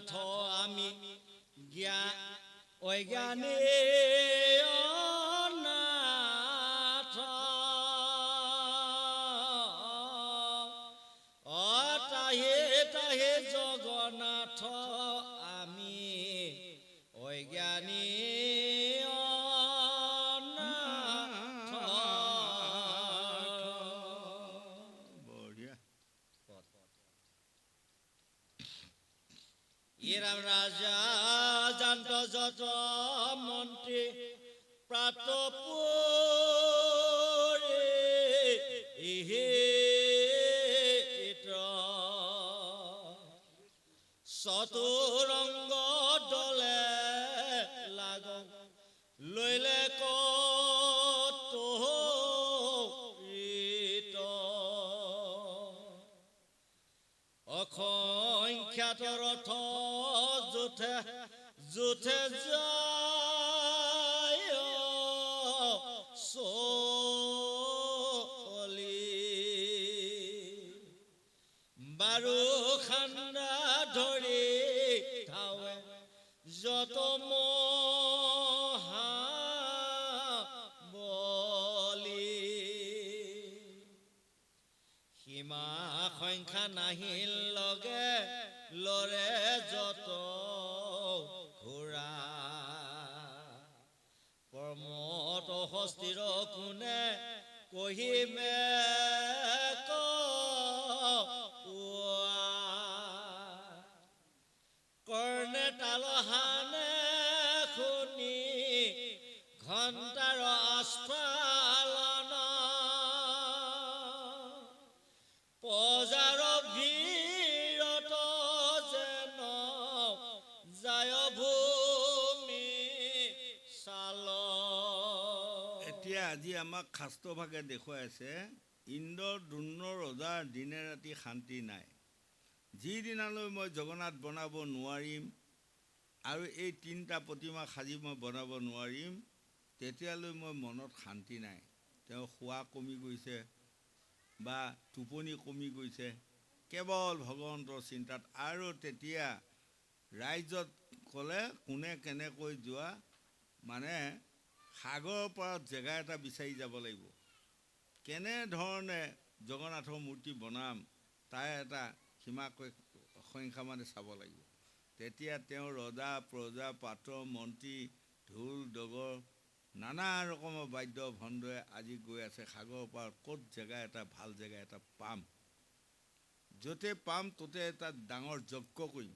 জগন্নাথ আমি জ্ঞান অজ্ঞানী অনাথ তাহে তাহে জগন্নাথ আমি অজ্ঞানী অনাথ। বঢ়িয়া। ইৰাম ৰাজা জান্ত যত মন্ত্ৰী প্ৰাত চতুৰংগ দলে লাগ লৈলে কত অসংখ্যাত ৰথ জোঠে জোঠে যায় চলি বাৰু খান্দা ধৰি থাৱে যত মহা বলি সীমা সংখ্যা নাহিল লগে লৰে যত ঘোঁৰা পৰমত হস্তিৰ কোনে কহিমে কৰ্ণে তালহানে শুনি ঘণ্টাৰ আস্ফালন পজাৰ ভিৰত যেন যায় ভূমি চাল। এতিয়া আজি আমাক শাস্ত্ৰভাগে দেখুৱাই আছে ইন্দ্ৰ দ্ৰোণ ৰজাৰ দিনে ৰাতি শান্তি নাই। যিদিনালৈ মই জগন্নাথ বনাব নোৱাৰিম আৰু এই 3টা প্ৰতিমা সাজি মই বনাব নোৱাৰিম তেতিয়ালৈ মই মনত শান্তি নাই। তেওঁ শোৱা কমি গৈছে বা টোপনি কমি গৈছে কেৱল ভগৱন্তৰ চিন্তাত। আৰু তেতিয়া ৰাইজত ক'লে কোনে কেনেকৈ যোৱা মানে সাগৰৰ পাৰত জেগা এটা বিচাৰি যাব লাগিব, কেনেধৰণে জগন্নাথৰ মূৰ্তি বনাম তাৰ এটা সীমা সংখ্যা মানে চাব লাগিব। তেতিয়া তেওঁ ৰজা প্ৰজা পাত্ৰ মন্ত্ৰী ঢোল ডগৰ নানা ৰকমৰ বাদ্য ভণ্ডই আজি গৈ আছে সাগৰৰ পাৰত ক'ত জেগা এটা ভাল জেগা এটা পাম, য'তে পাম ত'তে এটা ডাঙৰ যজ্ঞ কৰিম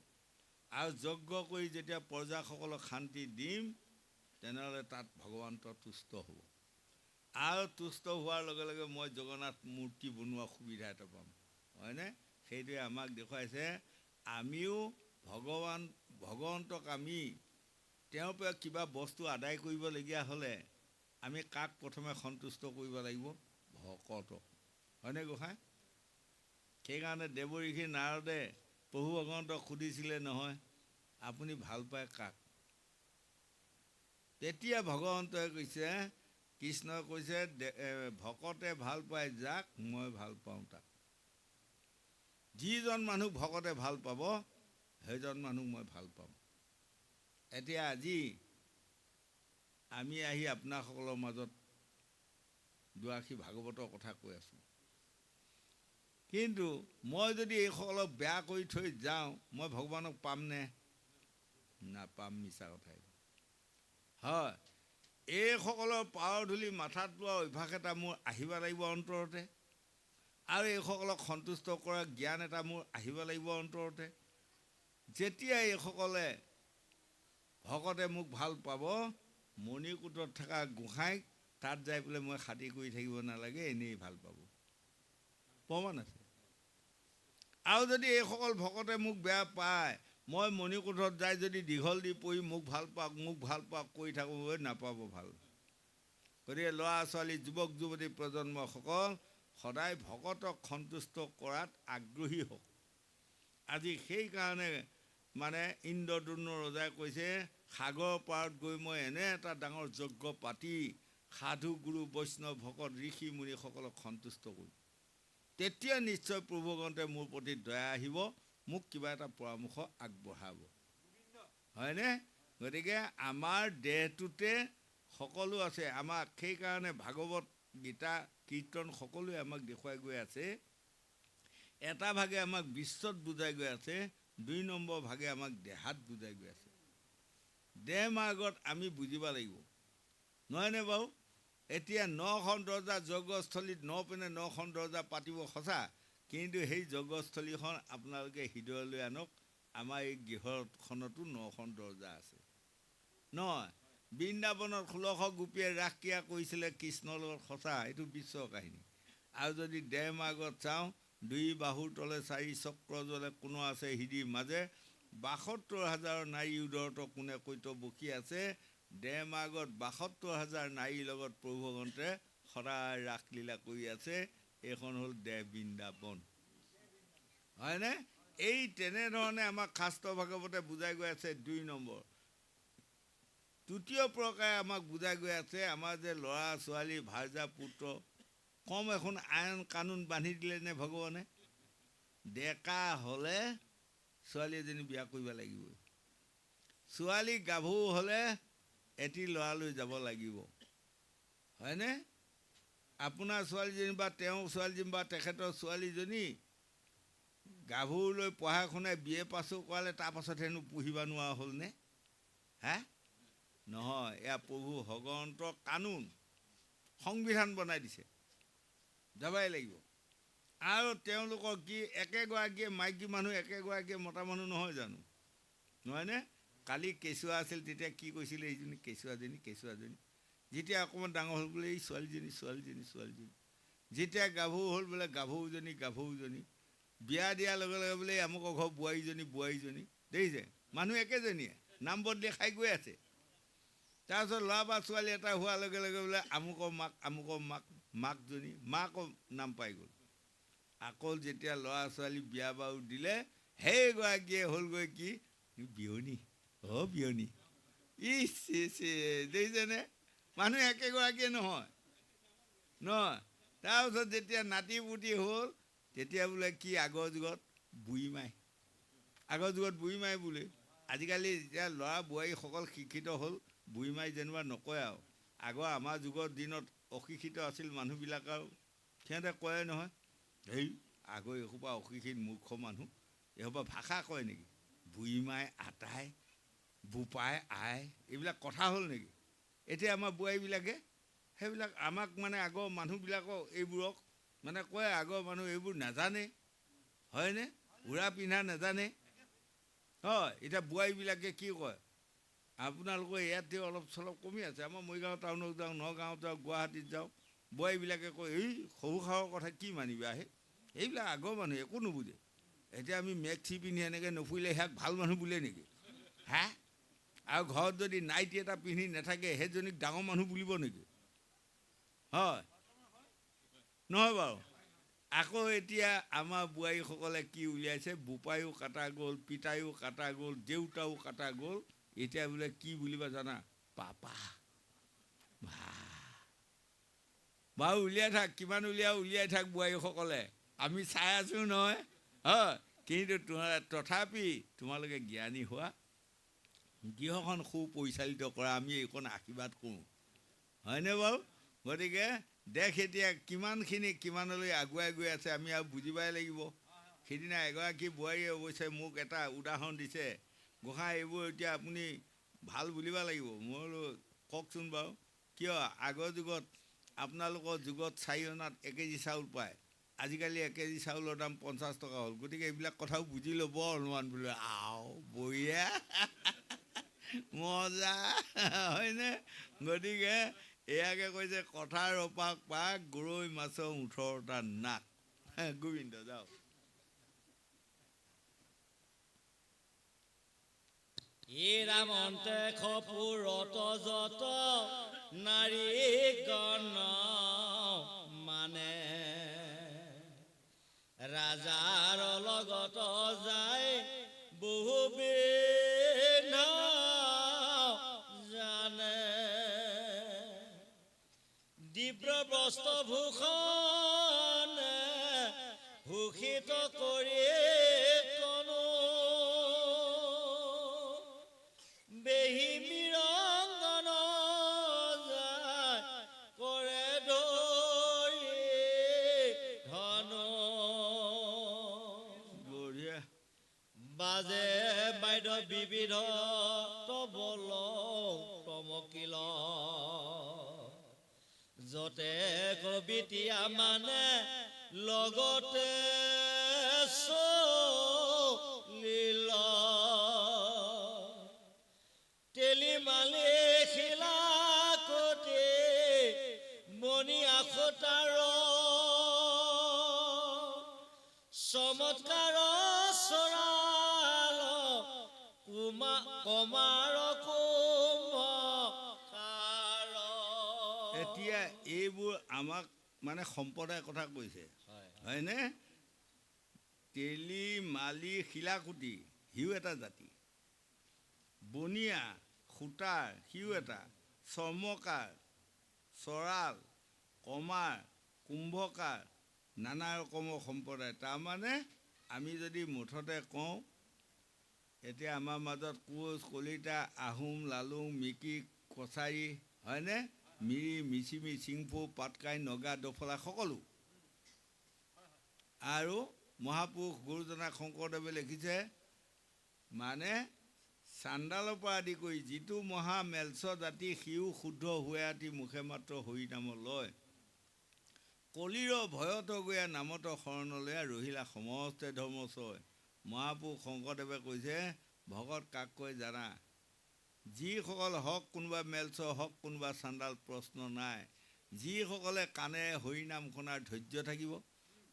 আৰু যজ্ঞ কৰি যেতিয়া প্ৰজাসকলক শান্তি দিম তেনেহ'লে তাত ভগৱন্ত তুষ্ট হ'ব আৰু তুষ্ট হোৱাৰ লগে লগে মই জগন্নাথ মূৰ্তি বনোৱা সুবিধা এটা পাম, হয়নে? সেইটোৱে আমাক দেখুৱাইছে আমিও ভগৱন্তক আমি তেওঁৰ পৰা কিবা বস্তু আদায় কৰিবলগীয়া হ'লে আমি কাক প্ৰথমে সন্তুষ্ট কৰিব লাগিব? ভকতক, হয়নে গোসাঁই? সেইকাৰণে দেৱঋষি নাৰদে প্ৰভু ভগৱন্তক সুধিছিলে নহয় আপুনি ভাল পায় কাক? তেতিয়া ভগৱন্তই কৈছে কৃষ্ণই কৈছে ভকতে ভাল পায় যাক মই ভাল পাওঁ তাক। যিজন মানুহ ভকতে ভাল পাব সেইজন মানুহ মই ভাল পাম। এতিয়া আজি আমি আহি আপোনাসকলৰ মাজত দুআষি ভাগৱতৰ কথা কৈ আছোঁ, কিন্তু মই যদি এইসকলক বেয়া কৰি থৈ যাওঁ মই ভগৱানক পামনে? নাপাম, মিছা কথাই। হয়, এইসকলৰ পাৱাৰ ধূলি মাথাত লোৱা অভ্যাস এটা মোৰ আহিব লাগিব অন্তৰতে আৰু এইসকলক সন্তুষ্ট কৰা জ্ঞান এটা মোৰ আহিব লাগিব অন্তৰতে। যেতিয়া এইসকলে ভকতে মোক ভাল পাব মণিকূটত থকা গোসাঁইক তাত যাই পেলাই মই খাতি কৰি থাকিব নালাগে, এনেই ভাল পাব, প্ৰমাণ আছে। আৰু যদি এইসকল ভকতে মোক বেয়া পায় মই মণিকূটত যাই যদি দীঘল দি পৰি মোক ভাল পাওক কৰি থাকোঁ নাপাব ভাল। গতিকে ল'ৰা ছোৱালী যুৱক যুৱতী প্ৰজন্মসকল সদায় ভকতক সন্তুষ্ট কৰাত আগ্ৰহী হওক। আজি সেইকাৰণে মানে ইন্দ্ৰ দ্ৰোণ ৰজাই কৈছে সাগৰৰ পাৰত গৈ মই এনে এটা ডাঙৰ যজ্ঞ পাতি সাধু গুৰু বৈষ্ণৱ ভকত ঋষি মুনিসকলক সন্তুষ্ট কৰিম, তেতিয়া নিশ্চয় প্ৰভু ভগৱন্তে মোৰ প্ৰতি দয়া আহিব, মোক কিবা এটা পৰামৰ্শ আগবঢ়াব। হয়নে? গতিকে আমাৰ দেহটোতে সকলো আছে। আমাক সেইকাৰণে ভাগৱত গীতা কীৰ্তন সকলোৱে আমাক দেখুৱাই গৈ আছে। এটা ভাগে আমাক বিশ্বত বুজাই গৈ আছে, 2 নম্বৰ ভাগে আমাক দেহাত বুজাই গৈ আছে। দেহ মাৰ্গত আমি বুজিব লাগিব, নহয়নে বাৰু? এতিয়া 9খন দৰ্জা যজ্ঞস্থলীত 9 পিনে 9খন দৰ্জা পাতিব সঁচা, কিন্তু সেই যজ্ঞস্থলীখন আপোনালোকে হৃদয়লৈ আনক। আমাৰ এই গৃহখনতো 9খন দৰ্জা আছে নহয়। বৃন্দাবনত 1600 গোপীয়ে ৰাসক্ৰিয়া কৰিছিলে কৃষ্ণৰ লগত, সঁচা, এইটো বিশ্বৰ কাহিনী। আৰু যদি দেহ মাৰ্গত চাওঁ, 2 বাহুৰ তলে 4 চক্ৰ জ্বলে, কোন আছে হৃদিৰ মাজে, 72,000 নাৰী উদৰত কোনে কৈত বসি আছে। দেহ মাৰ্গত 72,000 নাৰীৰ লগত প্ৰভু ভগৱন্তে সদায় ৰাসলীলা কৰি আছে। এইখন হ'ল দেহ বৃন্দাবন, হয়নে? এই তেনেধৰণে আমাক শাস্ত্ৰ ভাগৱতে বুজাই গৈ আছে। 2 নম্বৰ। তৃতীয় প্ৰকাৰে আমাক বুজাই গৈ আছে, আমাৰ যে ল'ৰা ছোৱালী ভাৰ্যা পুত্ৰ, কম এখন আইন কানুন বান্ধি দিলে নে ভগৱানে? ডেকা হ'লে ছোৱালী এজনী বিয়া কৰিব লাগিবই, ছোৱালী গাভৰু হ'লে এটি ল'ৰালৈ যাব লাগিব, হয়নে? আপোনাৰ ছোৱালীজনী বা তেওঁৰ ছোৱালীজনী বা তেখেতৰ ছোৱালীজনী গাভৰুলৈ পঢ়া শুনাই BA পাছো কৰালে, তাৰপাছত হেনো পঢ়িব নোৱাৰা হ'লনে? হে? নহয়, এয়া প্ৰভু ভগৱন্তৰ কানুন, সংবিধান বনাই দিছে, যাবাই লাগিব। আৰু তেওঁলোকৰ কি একেগৰাকীয়ে মাইকী মানুহ, একেগৰাকীয়ে মতা মানুহ নহয় জানো? নহয়নে? কালি কেঁচুৱা আছিল, তেতিয়া কি কৈছিলে এইজনী কেঁচুৱাজনী? যেতিয়া অকণমান ডাঙৰ হ'ল বোলে এই ছোৱালীজনী। যেতিয়া গাভৰু হ'ল বোলে গাভৰুজনী। বিয়া দিয়াৰ লগে লগে বোলে আমুকৰ ঘৰ বোৱাৰীজনী। দেখিছে? মানুহ একেজনীয়ে, নাম বদলি খাই গৈ আছে। তাৰপিছত ল'ৰা বা ছোৱালী এটা হোৱাৰ লগে লগে বোলে আমুকৰ মাকজনী, মাকৰ নাম পাই গ'ল। আকৌ যেতিয়া ল'ৰা ছোৱালী বিয়া বাৰু দিলে, সেইগৰাকীয়ে হ'লগৈ কি? বিয়নী। দেখিছেনে? মানুহ একেগৰাকীয়ে নহয়। তাৰপিছত যেতিয়া নাতি পুতি হ'ল, তেতিয়া বোলে কি আগৰ যুগত বুঢ়ীমাই বোলে। আজিকালি যেতিয়া ল'ৰা বোৱাৰীসকল শিক্ষিত হ'ল, বুঢ়ীমাই যেনিবা নকয় আৰু। আগৰ আমাৰ যুগৰ দিনত অশিক্ষিত আছিল মানুহবিলাক, আৰু সিহঁতে কয় নহয়, হেই আগৰ এসোপা অশিক্ষিত মূৰ্খ মানুহ, এসোপা ভাষা কয় নেকি? বুঢ়ীমাই, আটাই, বোপাই, আই, এইবিলাক কথা হ'ল নেকি? এতিয়া আমাৰ বোৱাৰীবিলাকে সেইবিলাক আমাক মানে আগৰ মানুহবিলাকক এইবোৰক মানে কয়, আগৰ মানুহ এইবোৰ নাজানে, হয়নে? উৰা পিন্ধা নাজানে, হয়। এতিয়া বোৱাৰীবিলাকে কি কয়? আপোনালোকৰ ইয়াতে অলপ চলপ কমি আছে, আমাৰ মৰিগাঁও টাউনত যাওঁ, নগাঁৱত যাওঁ, গুৱাহাটীত যাওঁ, বোৱাৰীবিলাকে কয়, এই সৰু সাৰৰ কথা কি মানিবা আহে? এইবিলাক আগৰ মানুহ একো নুবুজে। এতিয়া আমি মেক্সি পিন্ধি এনেকৈ নফুৰিলে সেয়াক ভাল মানুহ বোলে নেকি? হা? আৰু ঘৰত যদি নাইটি এটা পিন্ধি নাথাকে, সেইজনীক ডাঙৰ মানুহ বুলিব নেকি? হয় নহয় বাৰু? আকৌ এতিয়া আমাৰ বোৱাৰীসকলে কি উলিয়াইছে? বোপায়ো কাটা গ'ল, পিতায়ো কাটা গ'ল, দেউতাও কাটা গ'ল। এতিয়া বোলে কি বুলিবা জানা? পাপা। বাৰু উলিয়াই থাক, কিমান উলিয়াই থাক বোৱাৰীসকলে, আমি চাই আছোঁ নহয়, হয়। কিন্তু তথাপি তোমালোকে জ্ঞানী হোৱা, গৃহখন সুপৰিচালিত কৰা, আমি এইখন আশীৰ্বাদ কৰোঁ, হয়নে বাৰু? গতিকে দেশ এতিয়া কিমানলৈ আগুৱাই গৈ আছে, আমি আৰু বুজিবই লাগিব। সিদিনা এগৰাকী বোৱাৰীয়ে অৱশ্যে মোক এটা উদাহৰণ দিছে, গোসাঁই এইবোৰ এতিয়া আপুনি ভাল বুলিব লাগিব। মই বোলো কওকচোন বাৰু, কিয়? আগৰ যুগত আপোনালোকৰ যুগত 4 অনাত 1 কেজি চাউল পায়, আজিকালি 1 কেজি চাউলৰ দাম 50 টকা হ'ল। গতিকে এইবিলাক কথাও বুজি ল'ব অলপমান বোলে। বঢ়িয়া, মজা, হয়নে? গতিকে এয়াকে কৈছে, কথাৰ অপাক পাক, গৰৈ মাছৰ 18টা নাক। গোবিন্দ যাওক। ৰামন্তে খপুৰত যত নাৰী গণ মানে, ৰাজাৰ লগত যায় বহু বিধ জানে, দিব্য বস্ত্ৰভূষণ ভূষিত কৰি তনু, বিবিধ তবল তমকিল যতে কবিতিয়া মানে লগতে চলিল তেলিমালি শিলাকতে মণি আখতাৰ চমৎকাৰ চৰাল কমাৰ কুম্ভকাৰ এতিয়া এইবোৰ আমাক মানে সম্প্ৰদায়ৰ কথা কৈছে হয়নে তেলি মালি শিলাকুটি সিও এটা জাতি বনিয়া সূতাৰ সিও এটা চৰ্মকাৰ চৰাল কমাৰ কুম্ভকাৰ নানা ৰকমৰ সম্প্ৰদায় তাৰমানে আমি যদি মুঠতে কওঁ এতিয়া আমাৰ মাজত কোচ কলিতা আহোম লালুং মিকি কছাৰী হয়নে মিৰি মিচিমি চিংফু পাটকাই নগা দফলা সকলো আৰু মহাপুৰুষ গুৰুজনা শংকৰদেৱে লিখিছে মানে চাণ্ডালৰ পৰা আদি কৰি যিটো মহা মেলছ জাতি সিও শুদ্ধ হুৱাতি মুখে মাত্ৰ হৰি নাম লয় কলিৰ ভয়ত গৈ নামত শৰণলৈ ৰহিলা সমস্ত ধৰ্মচয় মহাপুৰুষ শংকৰদেৱে কৈছে ভকত কাক কয় জানা যিসকল হওক কোনোবা মেলছ হওক কোনোবা চাণ্ডাল প্ৰশ্ন নাই যিসকলে কাণেৰে হৰি নাম শুনাৰ ধৈৰ্য থাকিব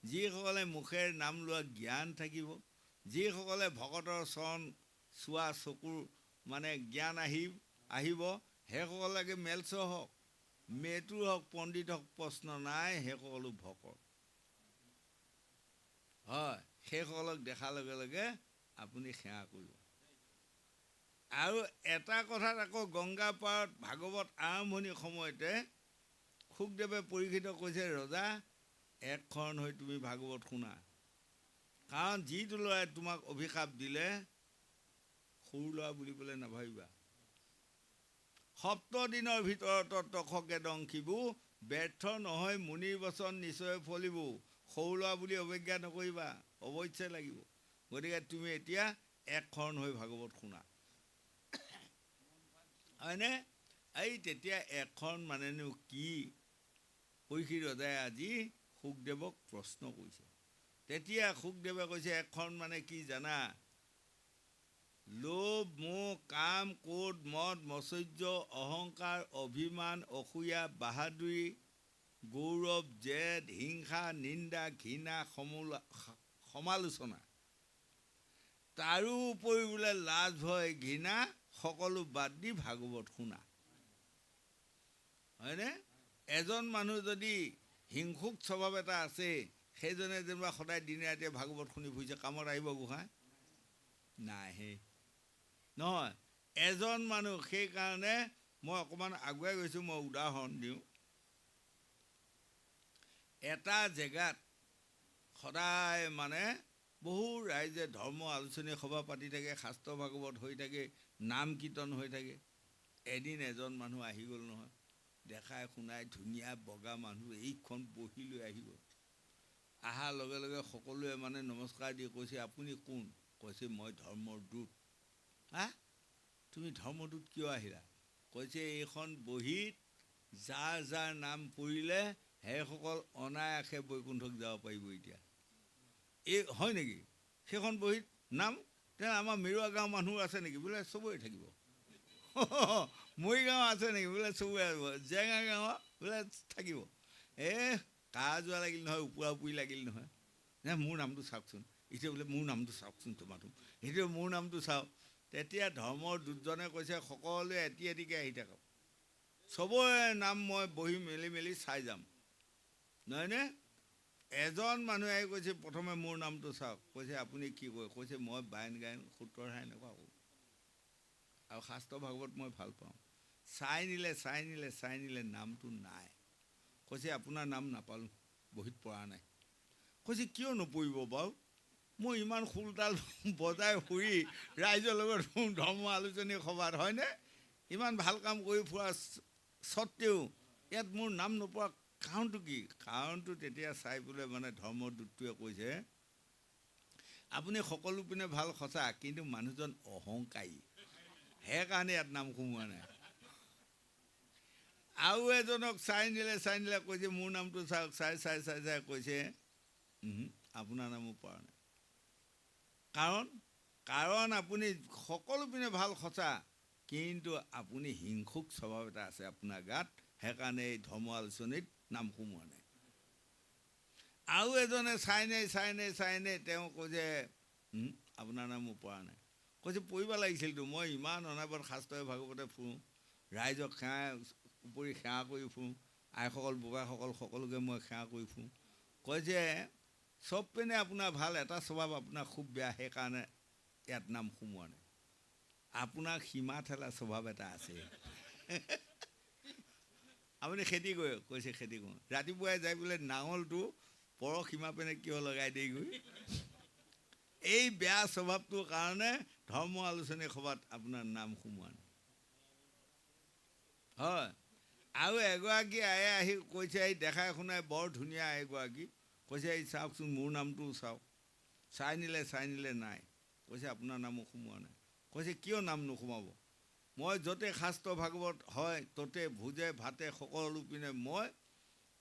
যিসকলে মুখেৰে নাম লোৱা জ্ঞান থাকিব যিসকলে ভকতৰ চৰণ চোৱা চকুৰ মানে জ্ঞান আহিব সেইসকলকে মেলছ হওক মেটুৰ হওক পণ্ডিত হওক প্ৰশ্ন নাই সেইসকলো ভকত হয় সেইসকলক দেখাৰ লগে লগে আপুনি সেৱা কৰিব আৰু এটা কথাত আকৌ গংগা পাৰত ভাগৱত আৰম্ভণিৰ সময়তে শুকদেৱে পৰীক্ষিত কৈছে ৰজা একশৰণ হৈ তুমি ভাগৱত শুনা কাৰণ যিটো ল'ৰাই তোমাক অভিশাপ দিলে সৰু ল'ৰা বুলিবলৈ নাভাবিবা সপ্ত দিনৰ ভিতৰত তক্ষকে দংশিবো ব্যৰ্থ নহয় মুনিৰ বচন নিশ্চয় ফলিব সৰু ল'ৰা বুলি অৱজ্ঞা নকৰিবা অৱশ্যে লাগিব গতিকে তুমি এতিয়া একশৰণ হৈ ভাগৱত শুনা হয়নে এই তেতিয়া একশৰণ মানেনো কি পৰীক্ষিত ৰজাই আজি শুকদেৱক প্ৰশ্ন কৰিছে তেতিয়া শুকদেৱে কৈছে একশৰণ মানে কি জানা লোভ মোহ কাম ক্ৰোধ মদ মৎসৰ্য অহংকাৰ অভিমান অসূয়া বাহাদুৰি গৌৰৱ জেদ হিংসা নিন্দা ঘৃণা সমালোচনা তাৰো উপৰি বোলে লাজ ভয় ঘৃণা সকলো বাদ দি ভাগৱত শুনা হয়নে এজন মানুহ যদি হিংসুক স্বভাৱ এটা আছে সেইজনে যেনিবা সদায় দিনে ৰাতিয়ে ভাগৱত শুনি ফুৰিছে কামত আহিব গোসাঁই নাহে নহয় এজন মানুহ সেইকাৰণে মই অকণমান আগুৱাই গৈছোঁ মই উদাহৰণ দিওঁ এটা জেগাত সদায় মানে বহু ৰাইজে ধৰ্ম আলোচনী সভা পাতি থাকে শাস্ত্ৰ ভাগৱত হৈ থাকে নাম কীৰ্তন হৈ থাকে এদিন এজন মানুহ আহি গ'ল নহয় দেখাই শুনাই ধুনীয়া বগা মানুহ এইখন বহি লৈ আহি গ'ল অহাৰ লগে লগে সকলোৱে মানে নমস্কাৰ দি কৈছে আপুনি কোন কৈছে মই ধৰ্মৰ দূত হা তুমি ধৰ্মদূত কিয় আহিলা কৈছে এইখন বহীত যাৰ যাৰ নাম পৰিলে সেইসকল অনায়াসে বৈকুণ্ঠক যাব পাৰিব এতিয়া এই হয় নেকি সেইখন বহীত নাম তেনে আমাৰ মেৰুৱা গাঁও মানুহ আছে নেকি বোলে চবৰে থাকিব মৰিগাঁও আছে নেকি বোলে চবৰে আহিব জেঙা গাঁও বোলে থাকিব কাৰ যোৱা লাগিল নহয় ওপৰা ওপৰি লাগিল নহয় নে মোৰ নামটো চাওকচোন এতিয়া বোলে মোৰ নামটো চাওকচোন তোমাৰটো সেইটো মোৰ নামটো চাওক তেতিয়া ধৰ্মৰ দুজনে কৈছে সকলোৱে এটি এটিকৈ আহি থাকক চবৰে নাম মই বহি মেলি মেলি চাই যাম নহয়নে এজন মানুহে আহি কৈছে প্ৰথমে মোৰ নামটো চাওক কৈছে আপুনি কি কয় কৈছে মই বায়ন গায়ন সূত্ৰধাৰ এনেকুৱা কৰোঁ আৰু শাস্ত্ৰ ভাগৱত মই ভাল পাওঁ চাই নিলে নামটো নাই কৈছে আপোনাৰ নাম নাপালোঁ বহীত পৰা নাই কৈছে কিয় নপৰিব বাৰু মই ইমান খোলতাল বজাই ফুৰি ৰাইজৰ লগত ধৰ্ম আলোচনী সভাত হয়নে ইমান ভাল কাম কৰি ফুৰা স্বত্তেও ইয়াত মোৰ নাম নপৰা কাৰণটো কি কাৰণটো তেতিয়া চাই পেলাই মানে ধৰ্মৰ দূতটোৱে কৈছে আপুনি সকলো পিনে ভাল সঁচা, কিন্তু মানুহজন অহংকাৰী, সেইকাৰণে ইয়াত নাম সোমোৱা নাই। আৰু এজনক চাই নিলে কৈছে মোৰ নামটো চাওক, চাই কৈছে আপোনাৰ নামো পৰা নাই। কাৰণ আপুনি সকলো পিনে ভাল সঁচা, কিন্তু আপুনি হিংসুক স্বভাৱ এটা আছে আপোনাৰ গাত, সেইকাৰণে এই ধৰ্ম আলোচনীত নাম সোমোৱা নাই। আৰু এজনে চাই নাই, তেওঁ কৈছে আপোনাৰ নামো পৰা নাই। কৈছে পৰিব লাগিছিলতো, মই ইমান অনাবত শাস্ত্ৰই ভাগৱতে ফুৰোঁ, ৰাইজক উপৰি সেৱা কৰি ফুৰোঁ, আইসকল বোপাইসকল সকলোকে মই সেৱা কৰি ফুৰোঁ। কৈছে চব পিনে আপোনাৰ ভাল, এটা স্বভাৱ আপোনাৰ খুব বেয়া, সেইকাৰণে ইয়াত নাম সোমোৱা নাই। আপোনাৰ সীমা ঠেলা স্বভাৱ এটা আছে। আপুনি খেতি কৰে? কৈছে খেতি কৰোঁ। ৰাতিপুৱাই যাই বোলে নাঙলটো পৰ সীমা পিনে কিয় লগাই দেগৈ? এই বেয়া স্বভাৱটোৰ কাৰণে ধৰ্ম আলোচনী সভাত আপোনাৰ নাম সোমোৱা নাই। হয়। আৰু এগৰাকী আয়ে আহি কৈছে, এই দেখাই শুনাই বৰ ধুনীয়া এগৰাকী, কৈছে এই চাওকচোন মোৰ নামটোও চাওক। চাই নিলে নাই। কৈছে আপোনাৰ নামো সোমোৱা নাই। কৈছে কিয় নাম নোসোমাব? মই য'তে শাস্ত্ৰ ভাগৱত হয় ত'তে ভোজে ভাতে সকলো পিনে মই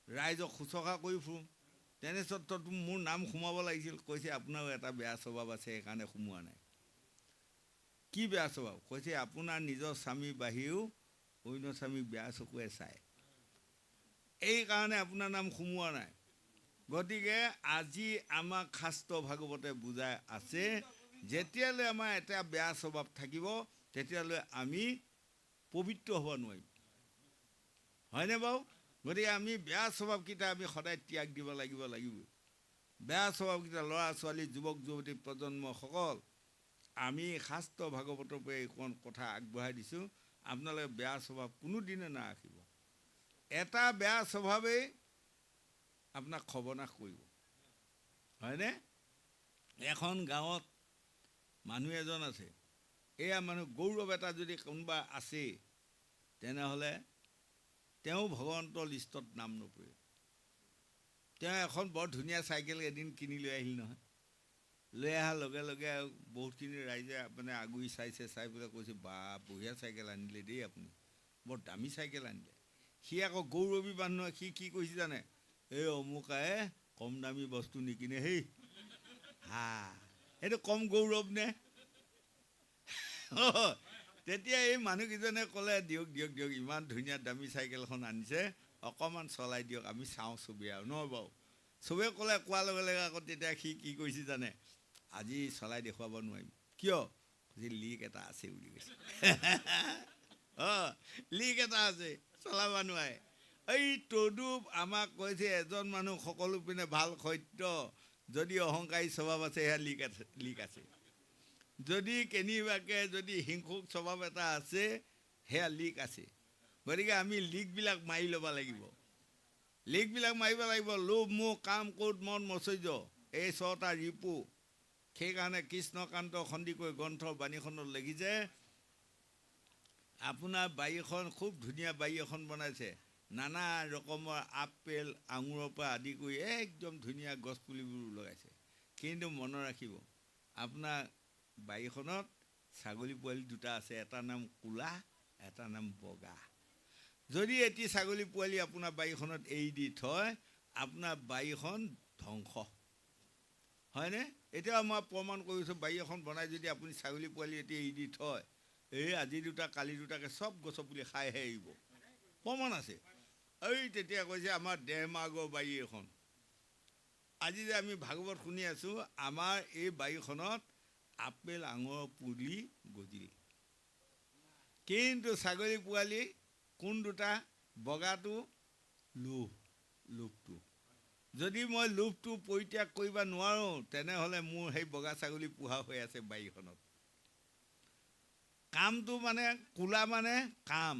ৰাইজক শুশ্ৰূষা কৰি ফুৰোঁ, তেনে ক্ষেত্ৰত মোৰ নাম সোমাব লাগিছিল। কৈছে আপোনাৰো এটা বেয়া স্বভাৱ আছে, সেইকাৰণে সোমোৱা নাই। কি বেয়া স্বভাৱ? কৈছে আপোনাৰ নিজৰ স্বামীৰ বাহিৰেও অন্য স্বামীক বেয়া চকুৱে চায়, এই কাৰণে আপোনাৰ নাম সোমোৱা নাই। গতিকে আজি আমাক শাস্ত্ৰ ভাগৱতে বুজাই আছে, যেতিয়ালৈ আমাৰ এটা বেয়া স্বভাৱ থাকিব তেতিয়ালৈ আমি পবিত্ৰ হ'ব নোৱাৰিম, হয়নে বাৰু? গতিকে আমি বেয়া স্বভাৱকেইটা আমি সদায় ত্যাগ দিব লাগিবই। বেয়া স্বভাৱকেইটা ল'ৰা ছোৱালী, যুৱক যুৱতী প্ৰজন্মসকল, আমি শাস্ত্ৰ ভাগৱতৰ পৰা এইখন কথা আগবঢ়াই দিছোঁ, আপোনালোকে বেয়া স্বভাৱ কোনোদিনে নাৰাখিব। এটা বেয়া স্বভাৱেই আপোনাক সৰ্বনাশ কৰিব, হয়নে? এখন গাঁৱত মানুহ এজন আছে, এয়া মানুহ গৌৰৱ এটা যদি কোনোবা আছে, তেনেহ'লে তেওঁ ভগৱন্তৰ লিষ্টত নাম নপৰে। তেওঁ এখন বৰ ধুনীয়া চাইকেল এদিন কিনি লৈ আহিল নহয়। লৈ অহাৰ লগে লগে বহুতখিনি ৰাইজে মানে আগুৰি চাই পেলাই কৈছে, বা বঢ়িয়া চাইকেল আনিলে দেই আপুনি, বৰ দামী চাইকেল আনিলে। সি আকৌ গৌৰৱী মানুহ, সি কি কৈছে জানে? এই অমুকায়ে কম দামী বস্তু নিকিনে হেই। এইটো কম গৌৰৱ নে? তেতিয়া এই মানুহকেইজনে ক'লে, দিয়ক ইমান ধুনীয়া দামী চাইকেলখন আনিছে, অকণমান চলাই দিয়ক, আমি চাওঁ চবেই আৰু নহয় বাৰু। চবেই ক'লে, কোৱাৰ লগে লগে আকৌ তেতিয়া সি কি কৈছে জানে? আজি চলাই দেখুৱাব নোৱাৰিম। কিয়? লিক এটা আছে বুলি কৈছে। লিক এটা আছে, চলাব নোৱাৰে। এই তদুপ আমাক কৈছে, এজন মানুহ সকলো পিনে ভাল সত্য, যদি অহংকাৰী স্বভাৱ আছে সেয়া লিক আছে। যদি কেনিবাকে যদি হিংসুক স্বভাৱ এটা আছে, সেয়া লিক আছে। গতিকে আমি লিকবিলাক মাৰি ল'ব লাগিব। লিকবিলাক মাৰিব লাগিব। লোভ, মোহ, কাম, ক্ৰোধ, মদ, মৎসৰ্য, এই 6টা ৰিপু। সেইকাৰণে কৃষ্ণকান্ত সন্দিকৈ গ্ৰন্থৰ বাণীখনত লিখিছে, আপোনাৰ বাৰীখন খুব ধুনীয়া বাৰী এখন বনাইছে, নানা ৰকমৰ আপেল আঙুৰৰ পৰা আদি কৰি একদম ধুনীয়া গছপুলিবোৰ লগাইছে, কিন্তু মনত ৰাখিব, আপোনাৰ বাৰীখনত ছাগলী পোৱালি দুটা আছে, এটা নাম ক'লা, এটা নাম বগা। যদি এটি ছাগলী পোৱালি আপোনাৰ বাৰীখনত এৰি দি থয়, আপোনাৰ বাৰীখন ধ্বংস, হয়নে? এতিয়া মই প্ৰমাণ কৰিছোঁ, বাৰী এখন বনাই যদি আপুনি ছাগলী পোৱালি এটি এৰি দি থয়, এই আজি দুটা কালি দুটাকৈ চব গছৰ পুলি খাইহে এৰিব, প্ৰমাণ আছে। এই তেতিয়া কৈছে আমাৰ 1.5 মাহ আগৰ বাৰী এখন, আজি যে আমি ভাগৱত শুনি আছোঁ, আমাৰ এই বাৰীখনত আপেল আঙুৰৰ পুলি গজিল, কিন্তু ছাগলী পোৱালি কোন দুটা? বগাটো, লোভটো। যদি মই লোভটো পৰিত্যাগ কৰিব নোৱাৰোঁ, তেনেহ'লে মোৰ সেই বগা ছাগলী পোহা হৈ আছে বাৰীখনত। কামটো মানে ক'লা মানে কাম,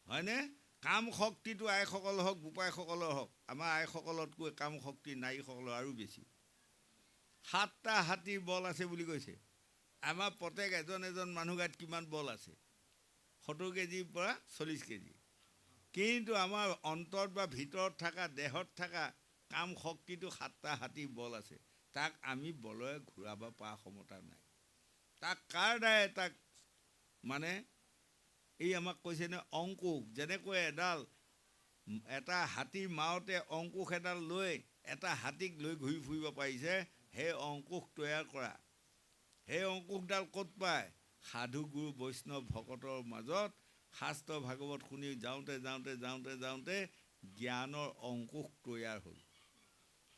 হয়নে? কাম শক্তিটো আইসকল হওক বোপাইসকলৰ হওক, আমাৰ আইসকলতকৈ কাম শক্তি নাৰীসকলৰ আৰু বেছি। 7টা হাতীৰ বল আছে বুলি কৈছে। আমাৰ প্ৰত্যেক এজন মানুহ গাত কিমান বল আছে? 70 কেজিৰ পৰা 40 কেজি। কিন্তু আমাৰ অন্তৰত বা ভিতৰত থকা দেহত থকা কাম শক্তিটো 7টা হাতীৰ বল আছে। তাক আমি বলয়ে ঘূৰাব পৰা ক্ষমতা নাই। তাক কাৰ দ্বাৰাই তাক মানে এই আমাক কৈছে নে অংকুশ, যেনেকৈ এটা হাতীৰ মাওতে অংকুশ এডাল লৈ এটা হাতীক লৈ ঘূৰি ফুৰিব পাৰিছে, সেই অংকুশ তৈয়াৰ কৰা। সেই অংকুশডাল ক'ত পায়? সাধু গুৰু বৈষ্ণৱ ভকতৰ মাজত শাস্ত্ৰ ভাগৱত শুনি যাওঁতে যাওঁতে যাওঁতে যাওঁতে জ্ঞানৰ অংকুশ তৈয়াৰ হ'ল।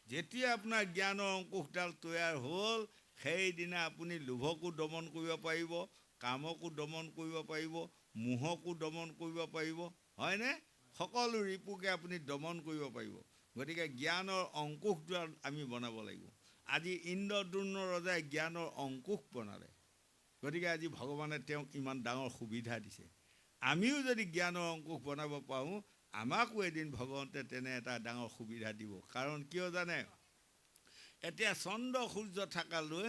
যেতিয়া আপোনাৰ জ্ঞানৰ অংকুশডাল তৈয়াৰ হ'ল, সেইদিনা আপুনি লোভকো দমন কৰিব পাৰিব, কামকো দমন কৰিব পাৰিব, মোহকো দমন কৰিব পাৰিব, হয়নে? সকলো ৰিপুকে আপুনি দমন কৰিব পাৰিব। গতিকে জ্ঞানৰ অংকুশডাল আমি বনাব লাগিব। আজি ইন্দ্ৰদ্যুম্ন ৰজাই জ্ঞানৰ অংকুশ বনালে। গতিকে আজি ভগৱানে তেওঁক ইমান ডাঙৰ সুবিধা দিছে। আমিও যদি জ্ঞানৰ অংকুশ বনাব পাৰোঁ, আমাকো এদিন ভগৱন্তে তেনে এটা ডাঙৰ সুবিধা দিব। কাৰণ কিয় জানে? এতিয়া চন্দ্ৰ সূৰ্য থকালৈ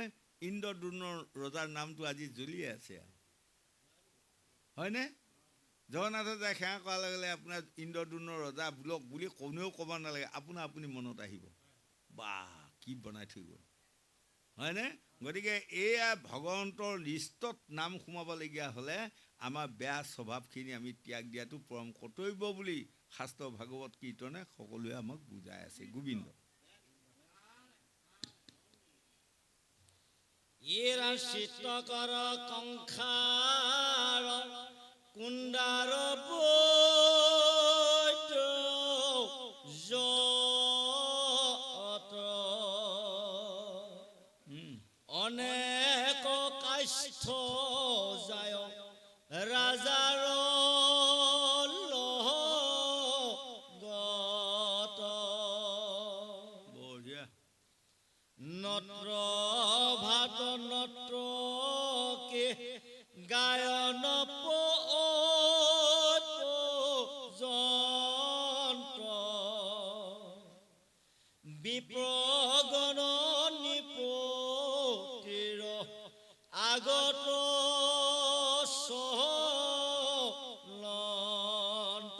ইন্দ্ৰদ্যুম্ন ৰজাৰ নামটো আজি জ্বলিয়ে আছে, হয়নে? জগন্নাথে যায় সেৱা কৰাৰ লগে লগে আপোনাৰ ইন্দ্ৰদ্যুম্ন ৰজা বোলক বুলি কোনেও ক'ব নালাগে, আপুনি মনত আহিব, বা কি বনাই থৈ গ'ল, হয়নে? গতিকে এয়া ভগৱন্তৰ লিষ্টত নাম সোমাবলগীয়া হ'লে আমাৰ বেয়া স্বভাৱখিনি আমি ত্যাগ দিয়াটো পৰম কৰ্তব্য বুলি শাস্ত্ৰ ভাগৱত কীৰ্তনে সকলোৱে আমাক বুজাই আছে। গোবিন্দ ইৰা চিত্তকৰ কংখাৰ কুণ্ডাৰ বৈত যত অনেক কাষ্ঠ যায় ৰাজাৰ লগত বঢ়িয়া। নত্ৰ ভাত নত্ৰ কে গায়ন যন্ত্ৰ বিপ্ৰগণ নিপতিৰ আগত চলন্ত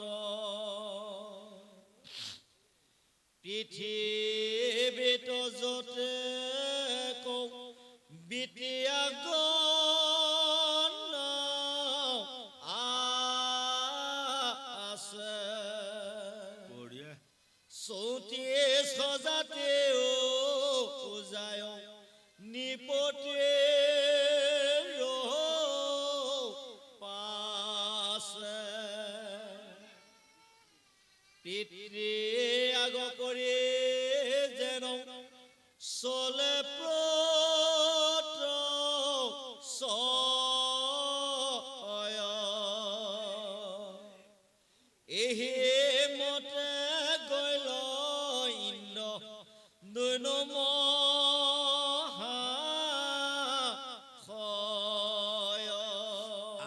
পৃথিৱীত যতে কৌ বিতিয়া গণ আছে বঢ়িয়া। 34 সজাতেও যায় নিপতে পাছে পিতৃ আগ কৰি যেন চলে প্ৰত চয় এহি মতে গৈল ইন্দ্ৰ দৈন মহাশয়।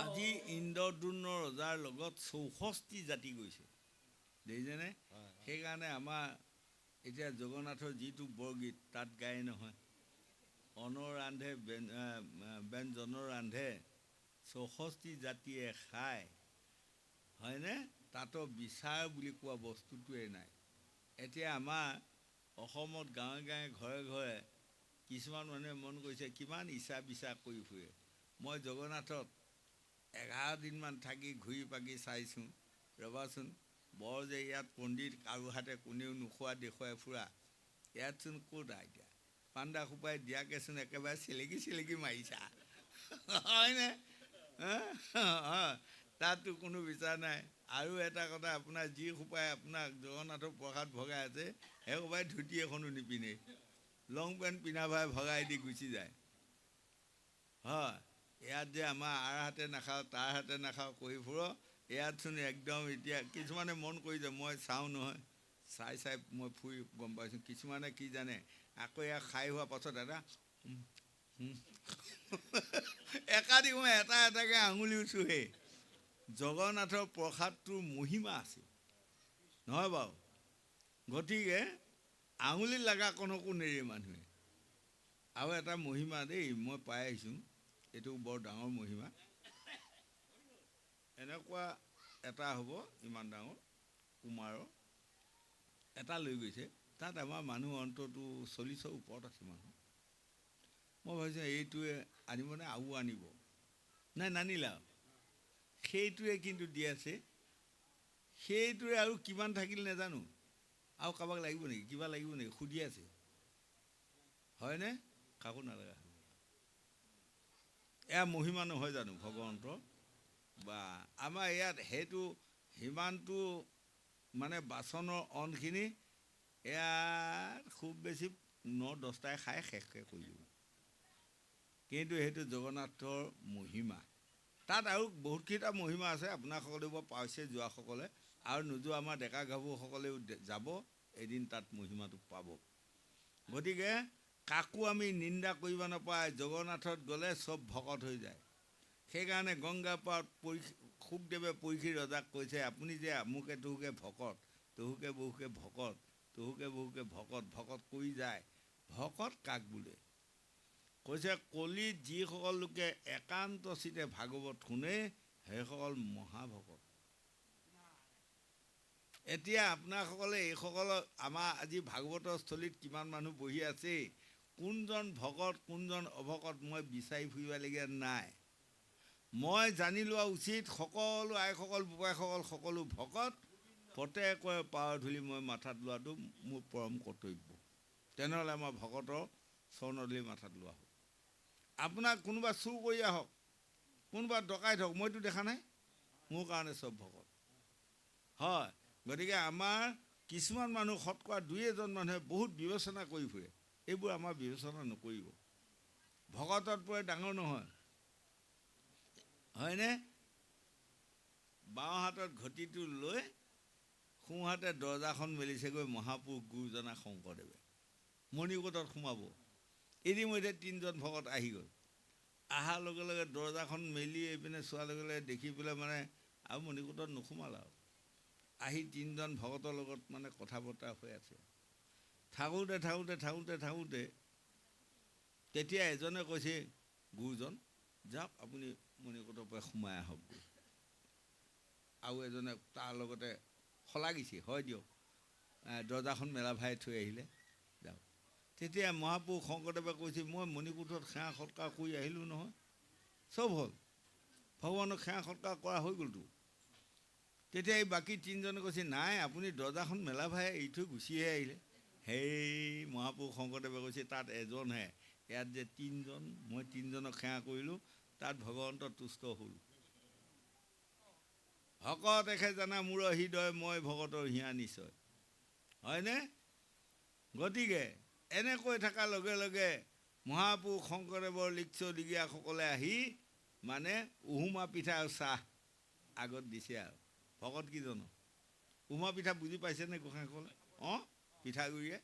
আজি ইন্দ্ৰদ্যুম্ন ৰজাৰ লগত 64 জাতি গৈছে, দেখিছেনে? সেইকাৰণে আমাৰ এতিয়া জগন্নাথৰ যিটো বৰগীত তাত গায় নহয়, অনৰ ৰান্ধে ব্যঞ্জনৰ ৰান্ধে 64 জাতিয়ে খায়, হয়নে? তাতো বিচাৰ বুলি কোৱা বস্তুটোৱে নাই। এতিয়া আমাৰ অসমত গাঁৱে গাঁৱে ঘৰে ঘৰে কিছুমান মানুহে মন কৰিছে কিমান ইচ্ছা বিচাৰ কৰি ফুৰে। মই জগন্নাথত 11 দিনমান থাকি ঘূৰি পাকি চাইছোঁ, ৰ'বাচোন, বৰ যে ইয়াত পণ্ডিত কাৰো হাতে কোনেও নোখোৱা দেখুৱাই ফুৰা, ইয়াতচোন ক'ত এতিয়া পাণ্ডা সোপাই দিয়াকেচোন একেবাৰে চেলেকি মাৰিছা, হয়নে? তাততো কোনো বিচাৰ নাই। আৰু এটা কথা, আপোনাৰ যি সোপাই আপোনাক জগন্নাথৰ প্ৰসাদ ভগাই আছে সেই সোপাই ধুতি এখনো নিপিন্ধে, লং পেণ্ট পিন্ধা ভাই ভগাই দি গুচি যায়। হয়, ইয়াত যে আমাৰ আৰ হাতে নাখাওঁ তাৰ হাতে নাখাওঁ কৰি ফুৰ, ইয়াতচোন একদম এতিয়া কিছুমানে মন কৰিছে, মই চাওঁ নহয়, চাই মই ফুৰি গম পাইছোঁ। কিছুমানে কি জানে, আকৌ ইয়াক খাই হোৱাৰ পাছত একাধিক মই এটা এটাকৈ আঙুলি উঠোহে। জগন্নাথৰ প্ৰসাদটোৰ মহিমা আছে নহয় বাৰু? গতিকে আঙুলি লগা কণকো নেৰে মানুহে। আৰু এটা মহিমা দেই, মই পাই আহিছোঁ, এইটো বৰ ডাঙৰ মহিমা। এনেকুৱা এটা হ'ব ইমান ডাঙৰ কুমাৰৰ এটা লৈ গৈছে, তাত আমাৰ মানুহ অন্ততো 40ৰ ওপৰত আছে মানুহ। মই ভাবিছোঁ এইটোৱে আনিবনে আৰু আনিব, নাই নানিলা, সেইটোৱে কিন্তু দি আছে। সেইটোৱে আৰু কিমান থাকিল নাজানো, আৰু কাৰোবাক লাগিব নেকি, কিবা লাগিব নেকি সুধি আছে, হয়নে? কাকো নালাগা। এয়া মহিমা নহয় জানো ভগৱন্তৰ? বা আমাৰ ইয়াত সেইটো সিমানটো মানে বাচনৰ অন্নখিনি ইয়াত খুব বেছি 9-10টাই খাই শেষকৈ কৰি দিব। কিন্তু সেইটো জগন্নাথৰ মহিমা। তাত আৰু বহুতকেইটা মহিমা আছে, আপোনাসকলেও পাইছে যোৱাসকলে, আৰু নোযোৱা আমাৰ ডেকা গাভৰুসকলেও যাব, এদিন তাত মহিমাটো পাব। গতিকে কাকো আমি নিন্দা কৰিব নাপায়, জগন্নাথত গ'লে চব ভকত হৈ যায়। সেইকাৰণে গংগা পাৰত শুকদেৱে পৰীক্ষিত ৰজাক কৈছে, আপুনি যে আমুকে তহুকে ভকত, তহুকে বহুকে ভকত, তহুকে বহুকে ভকত, ভকত কৰি যায়, ভকত কাক বোলে? কৈছে কলিত যিসকল লোকে একান্ত চিতে ভাগৱত শুনে সেইসকল মহাভকত। এতিয়া আপোনাসকলে এইসকলক আমাৰ আজি ভাগৱতৰ স্থলীত কিমান মানুহ বহি আছে, কোনজন ভকত কোনজন অভকত মই বিচাৰি ফুৰিবলগীয়া নাই। মই জানি লোৱা উচিত সকলো আইসকল বোপাইসকল সকলো ভকত, প্ৰত্যেকৰে পাৰ ধূলি মই মাথাত লোৱাটো মোৰ পৰম কৰ্তব্য। তেনেহ'লে আমাৰ ভকতৰ স্বৰ্ণধূলি মাথাত লোৱা হ'ব। আপোনাক কোনোবা চুৰ কৰি আহক, কোনোবা ডকাইত হওক, মইতো দেখা নাই, মোৰ কাৰণে চব ভকত হয়। গতিকে আমাৰ কিছুমান মানুহ শতকৰা 2-এজন মানুহে বহুত বিবেচনা কৰি ফুৰে, এইবোৰ আমাৰ বিবেচনা নকৰিব। ভকতত পৰে ডাঙৰ নহয়, হয়নে? বাওঁ হাতত ঘটিটো লৈ সোঁহাতে দৰ্জাখন মেলিছেগৈ মহাপুৰুষ গুৰুজনা শংকৰদেৱে। মণিকোটত সোমাব, ইতিমধ্যে 3জন ভকত আহি গ'ল। অহাৰ লগে লগে দৰ্জাখন মেলি এইপিনে চোৱাৰ লগে লগে দেখি পেলাই মানে আৰু মণিকোটত নোসোমাল আৰু। আহি 3জন ভকতৰ লগত মানে কথা বতৰা হৈ আছে। থাকোঁতে তেতিয়া এজনে কৈছে, গুৰুজন যাওক আপুনি মণিকোটৰ পৰা সোমাই আহক। আৰু এজনে তাৰ লগতে শলাগিছে, হয় দিয়ক, দৰ্জাখন মেলা ভাই থৈ আহিলে, যাওক। তেতিয়া মহাপুৰুষ শংকৰদেৱে কৈছে, মই মণিকোটত সেৱা সৎকাৰ কৰি আহিলোঁ নহয়, চব হ'ল, ভগৱানক সেৱা সৎকাৰ কৰা হৈ গ'লতো। তেতিয়া এই বাকী 3জনে কৈছে, নাই আপুনি দৰ্জাখন মেলা ভাই এৰি থৈ গুচিহে আহিলে। সেই মহাপুৰুষ শংকৰদেৱে কৈছে, তাত এজনহে, ইয়াত যে 3জন, মই 3জনক সেৱা কৰিলোঁ, তাত ভগৱন্ত তুষ্ট হ'ল। ভকত এখে জানা মূৰ হৃদয়, মই ভকতৰ হিয়া নিশ্চয়, হয়নে? গতিকে এনেকৈ থকাৰ লগে লগে মহাপুৰুষ শংকৰদেৱৰ লিক্স দিগীয়াসকলে আহি মানে উহুমা পিঠা আৰু চাহ আগত দিছে আৰু। ভকত কিজনৰ উমা পিঠা বুজি পাইছেনে গোসাঁইসকলে? অঁ, পিঠাগুড়িয়ে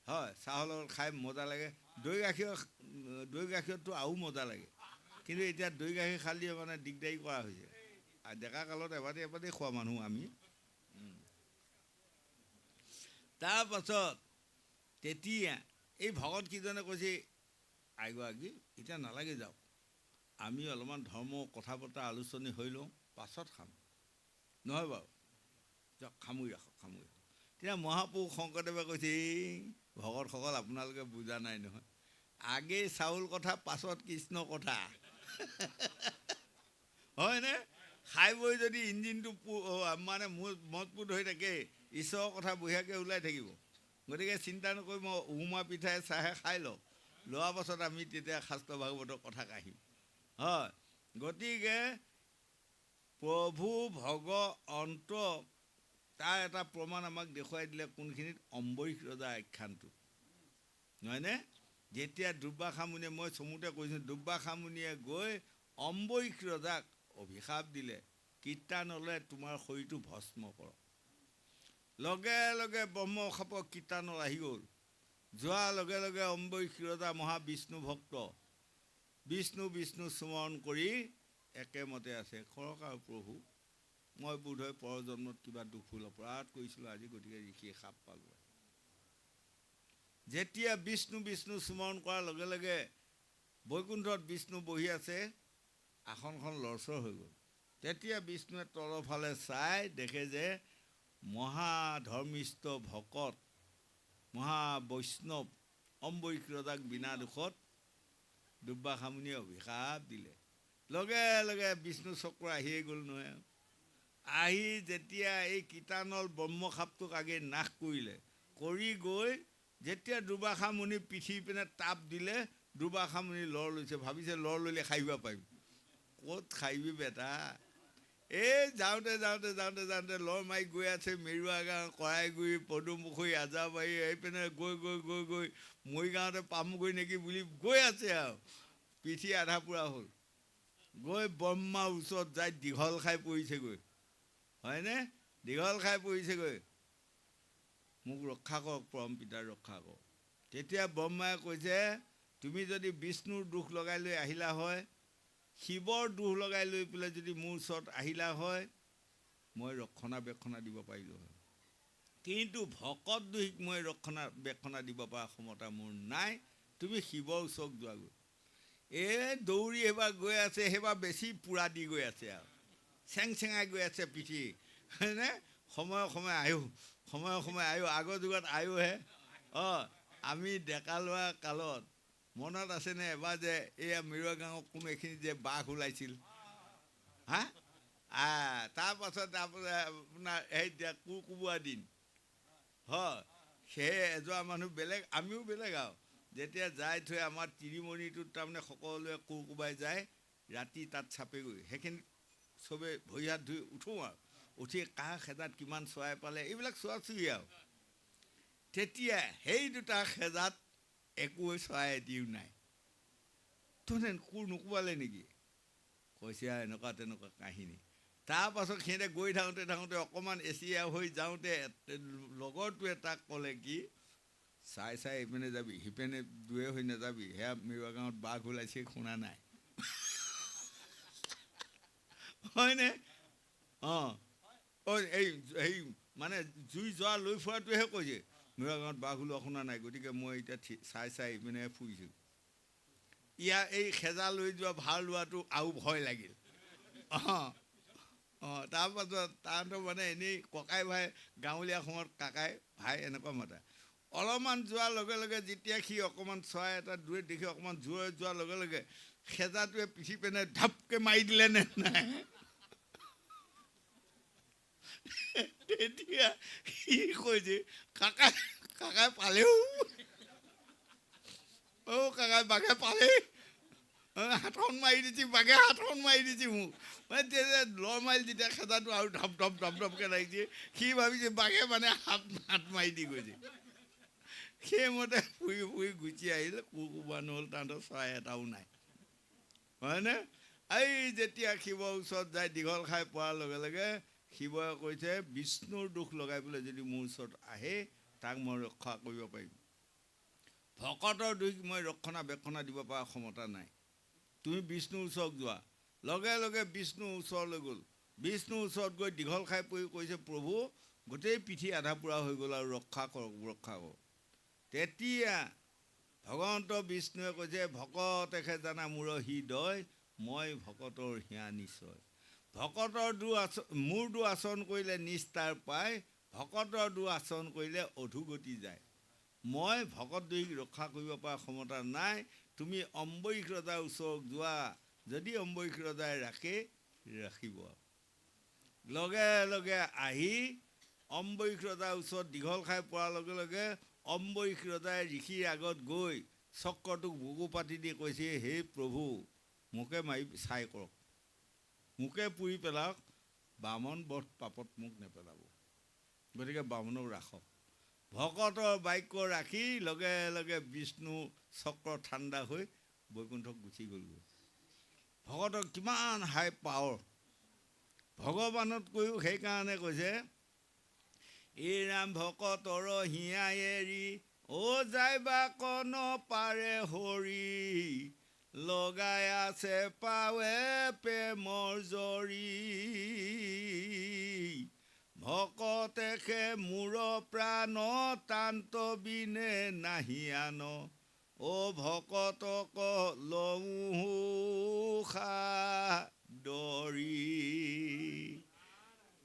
হয়, চাহৰ লগত খাই মজা লাগে। দৈ গাখীৰততো আৰু মজা লাগে, কিন্তু এতিয়া দৈ গাখীৰ খালি মানে দিগদাৰী কৰা হৈছে। আৰু ডেকা কালত এবাৰেই খোৱা মানুহ আমি। তাৰপাছত তেতিয়া এই ভকত কিজনে কৈছে, আইগৰাকী এতিয়া নালাগে যাওক, আমি অলপমান ধৰ্ম কথা বতৰা আলোচনী হৈ লওঁ, পাছত খাম, নহয় বাৰু? যাওক, সামৰি ৰাখক। তেতিয়া মহাপুৰুষ শংকৰদেৱে কৈছে, এই ভকতসকল আপোনালোকে বুজা নাই নহয়, আগেই চাউল কথা, পাছত কৃষ্ণ কথা। হয়নে? খাই বৈ যদি ইঞ্জিনটো মানে মজবুত হৈ থাকে, ঈশ্বৰৰ কথা বঢ়িয়াকৈ ওলাই থাকিব। গতিকে চিন্তা নকৰি মই উহুমা পিঠাই চাহে খাই লওঁ, লোৱাৰ পাছত আমি তেতিয়া শাস্ত্ৰ ভাগৱতৰ কথা কাঢ়িম, হয়। গতিকে প্ৰভু ভগৱন্ত তাৰ এটা প্ৰমাণ আমাক দেখুৱাই দিলে কোনখিনিত, অম্বৰীশ ৰজা আখ্যানটো, নহয়নে? যেতিয়া দুৰ্বাসা মুনিয়ে, মই চমুতে কৈছোঁ, দুৰ্বাসা মুনিয়ে গৈ অম্বৰীশ ৰজাক অভিশাপ দিলে, কীৰ্তানলে তোমাৰ শৰীৰটো ভস্ম কৰক। লগে লগে ব্ৰহ্মশাপ কীৰ্তানত আহি গ'ল। যোৱাৰ লগে লগে অম্বৰীশ ৰজা মহাবিষ্ণু ভক্ত, বিষ্ণু বিষ্ণু স্মৰণ কৰি একেমতে আছে, কৰক আৰু প্ৰভু, মই বোধহয় পৰজন্মত কিবা দুখ ভুল অপৰাধ কৰিছিলোঁ আজি, গতিকে ঋষিয়ে শাপ পালোঁ। যেতিয়া বিষ্ণু বিষ্ণু স্মৰণ কৰাৰ লগে লগে বৈকুণ্ঠত বিষ্ণু বহি আছে, আসনখন লৰচৰ হৈ গ'ল। তেতিয়া বিষ্ণুৱে তলৰ ফালে চাই দেখে যে মহাধৰ্মিষ্ঠ ভকত, মহাবৈষ্ণৱ অম্বৰীশ ৰজাক বিনা দোষত দুৰ্বাসামুনিয়ে অভিশাপ দিলে। লগে লগে বিষ্ণু চক্ৰ আহিয়ে গ'ল নহয়। আহি যেতিয়া এই কীটানল ব্ৰহ্মসাপটোক আগে নাশ কৰিলে, কৰি গৈ যেতিয়া দুৰ্বাসামুনি পিঠি পিনে তাপ দিলে, দুৰ্বাসামুনি লৰ লৈছে, ভাবিছে লৰ ল'লে খাইব পাৰিম। ক'ত খাইবি বেটা? এই যাওঁতে যাওঁতে যাওঁতে যাওঁতে লৰ মাৰি গৈ আছে মেৰুৱা গাঁও, কৰাইগুৰি, পদুমপুখুৰী, আজাবাৰী, এইপিনে গৈ গৈ গৈ গৈ মৰিগাঁৱতে পামগৈ নেকি বুলি গৈ আছে আৰু পিঠি আধা পুৰা হ'ল। গৈ ব্ৰহ্মাৰ ওচৰত যাই দীঘল খাই পৰিছেগৈ, হয়নে? দীঘল খাই পৰিছেগৈ, মোক ৰক্ষা কৰক পৰম পিতাই, ৰক্ষা কৰক। তেতিয়া ব্ৰহ্মাই কৈছে, তুমি যদি বিষ্ণুৰ দুখ লগাই লৈ আহিলা হয়, শিৱৰ দুখ লগাই লৈ পেলাই যদি মোৰ ওচৰত আহিলা হয়, মই ৰক্ষণাবেক্ষণা দিব পাৰিলোঁ হয়। কিন্তু ভকত দুহিক মই ৰক্ষণাবেক্ষণা দিব পৰা ক্ষমতা মোৰ নাই, তুমি শিৱৰ ওচৰত যোৱাগৈ। দৌৰি সেইবাৰ গৈ আছে, সেইবাৰ বেছি পোৰা দি গৈ আছে আৰু চেং চেঙাই গৈ আছে পিঠি, হয়নে? সময়ে সময়ে আয়ু, আগৰ যুগত আয়ুহে। আমি ডেকা লোৱা কালত মনত আছেনে এবাৰ যে এয়া মেৰুৱা গাঁৱৰ কোনো এইখিনি যে বাঘ ওলাইছিল? তাৰপাছত আপোনাৰ সেই কোৰ কোবোৱা দিন, হয়, সেই এযোৱা মানুহ বেলেগ, আমিও বেলেগ আৰু যেতিয়া যাই থৈ আমাৰ তিৰিমণিটোত তাৰমানে সকলোৱে কোৰ কোবাই যায়, ৰাতি তাত চাপেগৈ। সেইখিনি চবেই ভৰি হাত ধুই উঠোঁ আৰু উঠি কাৰ খেজাত কিমান চৰাই পালে, এইবিলাক চোৱা চুই আৰু তেতিয়া সেই দুটা খেজাত একো চৰাই এটিও নাই। তোনে কোৰ নোকোবালে নেকি? কৈছে আৰু এনেকুৱা তেনেকুৱা কাহিনী। তাৰপাছত সিহঁতে গৈ থাকোঁতে থাকোঁতে অকণমান এচিয়া হৈ যাওঁতে লগৰটোৱে তাক ক'লে কি, চাই চাই ইপিনে যাবি, সিপিনে দুৱে হৈ নাযাবি, সেয়া মেৰুৱা গাঁৱত বাঘ ওলাইছে, শুনা নাই? হয়নে? এই মানে জুই যোৱা লৈ ফুৰাটোৱেহে কৈছে, মেৰুৱা গাঁৱত বাঘ ওলোৱা শুনা নাই, গতিকে মই এতিয়া চাই চাই ইপিনে ফুৰিছোঁ। ইয়াৰ এই খেজা লৈ যোৱা ভাৰ লোৱাটো আৰু ভয় লাগিল। তাৰপাছত তাহাঁতৰ মানে এনেই ককাই ভাই, গাঁৱলীয়া সময়ত কাকাই ভাই এনেকুৱা মাতে। অলপমান যোৱাৰ লগে লগে যেতিয়া সি অকণমান চৰাই এটা দুৱে দেখি অকণমান জোৰে যোৱাৰ লগে লগে খেজাটোৱে পিঠি পেনে ঢাপকৈ মাৰি দিলে নে নাই? তেতিয়া সি কৈছে, কাকাই পালেও, কাকাই বাঘে পালে, হাতখন মাৰি দিছে, বাঘে হাতখন মাৰি দিছে মোক। মানে তেতিয়া লৰ মাৰি যেতিয়া খেজাটো আৰু ঢপ ঢপ ঢপ ঢপকৈ লাগিছে, সি ভাবিছে বাঘে মানে হাত মাৰি দি গৈছে। সেইমতে ফুৰি ফুৰি গুচি আহিলে, কোৰ কোবোৱা নহ'ল, তাহাঁতৰ চৰাই এটাও নাই, হয়নে? এই যেতিয়া শিৱৰ ওচৰত যায় দীঘল খাই পোৱাৰ লগে লগে শিৱই কৈছে, বিষ্ণুৰ দুখ লগাই পেলাই যদি মোৰ ওচৰত আহে, তাক মই ৰক্ষা কৰিব পাৰিম। ভকতৰ দুখ মই ৰক্ষণাবেক্ষণা দিব পৰা ক্ষমতা নাই, তুমি বিষ্ণুৰ ওচৰত যোৱা। লগে লগে বিষ্ণুৰ ওচৰলৈ গ'ল। বিষ্ণুৰ ওচৰত গৈ দীঘল খাই পৰি কৈছে, প্ৰভু গোটেই পিঠি আধা পোৰা হৈ গ'ল আৰু ৰক্ষা কৰক, ৰক্ষা কৰক। তেতিয়া ভগৱন্ত বিষ্ণুৱে কৈছে, ভকতেহে জানা মূৰ হৃদয়, মই ভকতৰ হিয়া নিশ্চয়। ভকতৰ মোৰ দু আচৰণ কৰিলে নিস্তাৰ পায়, ভকতৰ দু আচৰণ কৰিলে অধোগতি যায়। মই ভকত দুইক ৰক্ষা কৰিব পৰা ক্ষমতা নাই, তুমি অম্বৰীশ ৰজাৰ ওচৰত যোৱা, যদি অম্বৰীশ ৰজাই ৰাখে ৰাখিব। লগে লগে আহি অম্বৰীশ ৰজাৰ ওচৰত দীঘল খাই পোৱাৰ লগে লগে অম্বৰীশ ৰজাই ঋষিৰ আগত গৈ চক্ৰটোক বুকু পাতি দি কৈছে, হে প্ৰভু মোকে মাৰি চাই কৰক, মোকে পুৰি পেলাওক, বামন বধ পাপত মোক নেপেলাব, গতিকে বামনক ৰাখক। ভকতৰ বাক্য ৰাখি লগে লগে বিষ্ণু চক্ৰ ঠাণ্ডা হৈ বৈকুণ্ঠক গুচি গ'লগৈ। ভকতৰ কিমান হাই পাৱাৰ, ভগৱানতকৈও সেইকাৰণে কৈছে, এই ৰাম ভকতৰ হিয়া এৰি, যায় বা কন পাৰে হৰি, লগাই আছে পাৱে প্ৰেমৰ জৰি, ভকতেহে মূৰ প্ৰাণ তান্ত বিনে নাহি আন, ভকতক লওঁ সাদৰি।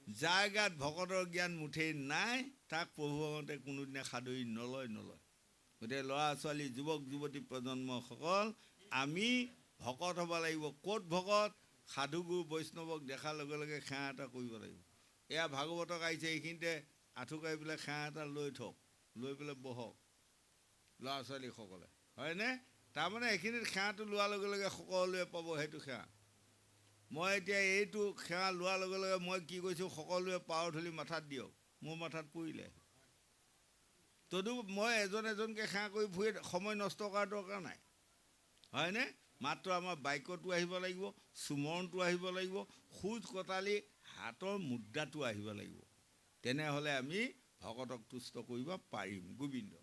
যাৰ গাত ভকতৰ জ্ঞান মুঠেই নাই, তাক প্ৰভু ভগৱন্তে কোনোদিনে সাদৰি নলয়। গতিকে ল'ৰা ছোৱালী, যুৱক যুৱতী প্ৰজন্মসকল, আমি ভকত হ'ব লাগিব। ক'ত ভকত? সাধুগুৰু বৈষ্ণৱক দেখাৰ লগে লগে সেৱা এটা কৰিব লাগিব। এয়া ভাগৱতক আহিছে, এইখিনিতে আঁঠুকাৰি পেলাই সেৱা এটা লৈ থওক, লৈ পেলাই বহক ল'ৰা ছোৱালীসকলে, হয়নে? তাৰমানে এইখিনিত সেৱাটো লোৱাৰ লগে লগে সকলোৱে পাব সেইটো সেৱা। মই এতিয়া এইটো সেৱা লোৱাৰ লগে লগে মই কি কৈছোঁ, সকলোৱে পাৱাৰ ধূলি মাথাত দিয়ক, মোৰ মাথাত পৰিলে। তদু মই এজন এজনকৈ সেৱা কৰি ফুৰি সময় নষ্ট কৰাৰ দৰকাৰ নাই, হয়নে? মাত্ৰ আমাৰ বাক্যটো আহিব লাগিব, সুমৰণটো আহিব লাগিব, খোজ কটালি হাতৰ মুদ্ৰাটো আহিব লাগিব। তেনেহ'লে আমি ভকতক তুষ্ট কৰিব পাৰিম। গোবিন্দ।